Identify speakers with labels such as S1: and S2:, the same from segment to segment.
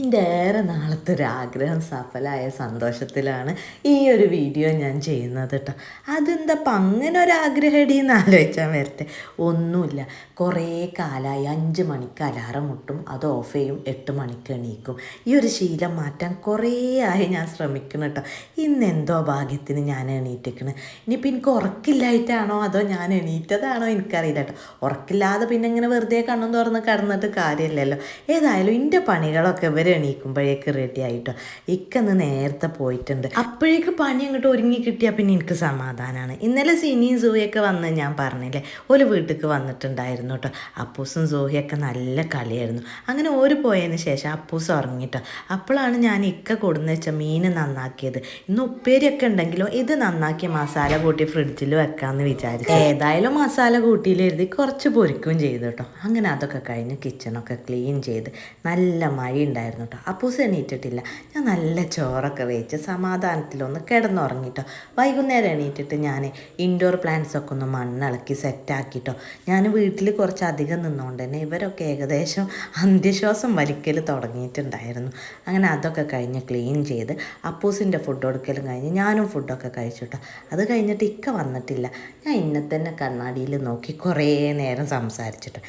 S1: എൻ്റെ ഏറെ നാളത്തെ ഒരു ആഗ്രഹം സഫലമായ സന്തോഷത്തിലാണ് ഈ ഒരു വീഡിയോ ഞാൻ ചെയ്യുന്നത് കേട്ടോ. അതെന്താപ്പം അങ്ങനെ ഒരു ആഗ്രഹം ഇടീന്ന് ആലോചിച്ചാൽ വരട്ടെ. ഒന്നുമില്ല, കുറേ കാലമായി 5 മണിക്ക് അലാറം മുട്ടും, അത് ഓഫ് ചെയ്യും, 8 മണിക്ക് എണീക്കും. ഈ ഒരു ശീലം മാറ്റാൻ കുറേ ആയി ഞാൻ ശ്രമിക്കണം കേട്ടോ. ഇന്നെന്തോ ഭാഗ്യത്തിന് ഞാൻ എണീറ്റിക്കണ്. ഇനിയിപ്പോൾ എനിക്ക് ഉറക്കില്ലായിട്ടാണോ അതോ ഞാൻ എണീറ്റതാണോ എനിക്കറിയില്ല കേട്ടോ. ഉറക്കില്ലാതെ പിന്നെ ഇങ്ങനെ വെറുതെ കണ്ണും തുറന്ന് കിടന്നിട്ട് കാര്യമില്ലല്ലോ. ഏതായാലും എൻ്റെ പണികളൊക്കെ എണീക്കുമ്പോഴേക്ക് റെഡി ആയിട്ടോ. ഇക്കന്ന് നേരത്തെ പോയിട്ടുണ്ട്. അപ്പോഴേക്ക് പണി അങ്ങോട്ട് ഒരുങ്ങി കിട്ടിയാൽ പിന്നെ എനിക്ക് സമാധാനമാണ്. ഇന്നലെ സിനിയും സൂഹിയൊക്കെ വന്ന് ഞാൻ പറഞ്ഞില്ലേ, ഒരു വീട്ടിലേക്ക് വന്നിട്ടുണ്ടായിരുന്നു കേട്ടോ. അപ്പൂസും സൂഹിയൊക്കെ നല്ല കളിയായിരുന്നു. അങ്ങനെ ഓര് പോയതിന് ശേഷം അപ്പൂസ് ഉറങ്ങിട്ടോ. അപ്പോഴാണ് ഞാൻ ഇക്ക കൊടുന്ന് വെച്ച മീൻ നന്നാക്കിയത്. ഇന്ന് ഉപ്പേരിയൊക്കെ ഉണ്ടെങ്കിലോ ഇത് നന്നാക്കിയ മസാല കൂട്ടി ഫ്രിഡ്ജിൽ വെക്കാമെന്ന് വിചാരിച്ചു. ഏതായാലും മസാല കൂട്ടിയിലെഴുതി കുറച്ച് പൊരിക്കുകയും ചെയ്തു കേട്ടോ. അങ്ങനെ അതൊക്കെ കഴിഞ്ഞ് കിച്ചണൊക്കെ ക്ലീൻ ചെയ്ത് നല്ല മഴ ഉണ്ടായിരുന്നു കേട്ടോ. അപ്പൂസ് എണീറ്റിട്ടില്ല. ഞാൻ നല്ല ചോറൊക്കെ വെച്ച് സമാധാനത്തിലൊന്ന് കിടന്നുറങ്ങിട്ടോ. വൈകുന്നേരം എണീറ്റിട്ട് ഞാൻ ഇൻഡോർ പ്ലാന്റ്സ് ഒക്കെ ഒന്ന് മണ്ണിളക്കി സെറ്റാക്കിട്ടോ. ഞാൻ വീട്ടിൽ കുറച്ചധികം നിന്നുകൊണ്ട് തന്നെ ഇവരൊക്കെ ഏകദേശം അന്ത്യശ്വാസം വലിക്കൽ തുടങ്ങിയിട്ടുണ്ടായിരുന്നു. അങ്ങനെ അതൊക്കെ കഴിഞ്ഞ് ക്ലീൻ ചെയ്ത് അപ്പൂസിൻ്റെ ഫുഡ് കൊടുക്കലും കഴിഞ്ഞ് ഞാനും ഫുഡൊക്കെ കഴിച്ചിട്ടോ. അത് കഴിഞ്ഞിട്ട് ഇക്ക വന്നിട്ടില്ല. ഞാൻ ഇന്നെ തന്നെ കണ്ണാടിയിൽ നോക്കി കുറേ നേരം സംസാരിച്ചിട്ടോ.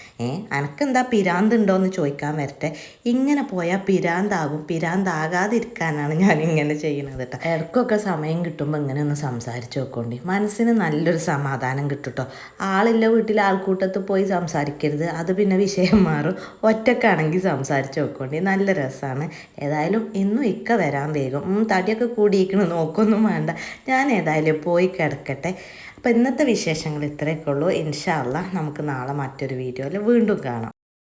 S1: അനക്കെന്താ പിരാന്തുണ്ടോയെന്ന് ചോദിക്കാൻ വരട്ടെ. ഇങ്ങനെ പോയാൽ പിരാന്താകും. പിരാന്താകാതിരിക്കാനാണ് ഞാൻ ഇങ്ങനെ ചെയ്യുന്നത് കേട്ടോ. ഇടയ്ക്കൊക്കെ സമയം കിട്ടുമ്പോൾ ഇങ്ങനെ ഒന്ന് സംസാരിച്ച് നോക്കോണ്ടി. മനസ്സിന് നല്ലൊരു സമാധാനം കിട്ടും കേട്ടോ. ആളില്ല വീട്ടിൽ ആൾക്കൂട്ടത്തിൽ പോയി സംസാരിക്കരുത്, അത് പിന്നെ വിഷയം മാറും. ഒറ്റക്കാണെങ്കിൽ സംസാരിച്ച് നോക്കോണ്ടി, നല്ല രസമാണ്. ഏതായാലും ഇന്നും ഇക്ക വരാൻ വേഗം. തടിയൊക്കെ കൂടിയിരിക്കണം, നോക്കൊന്നും വേണ്ട. ഞാൻ ഏതായാലും പോയി കിടക്കട്ടെ. അപ്പോൾ ഇന്നത്തെ വിശേഷങ്ങൾ ഇത്രയൊക്കെ ഉള്ളൂ. ഇൻഷാ അല്ലാഹ് നമുക്ക് നാളെ മറ്റൊരു വീഡിയോയിൽ വീണ്ടും കാണാം.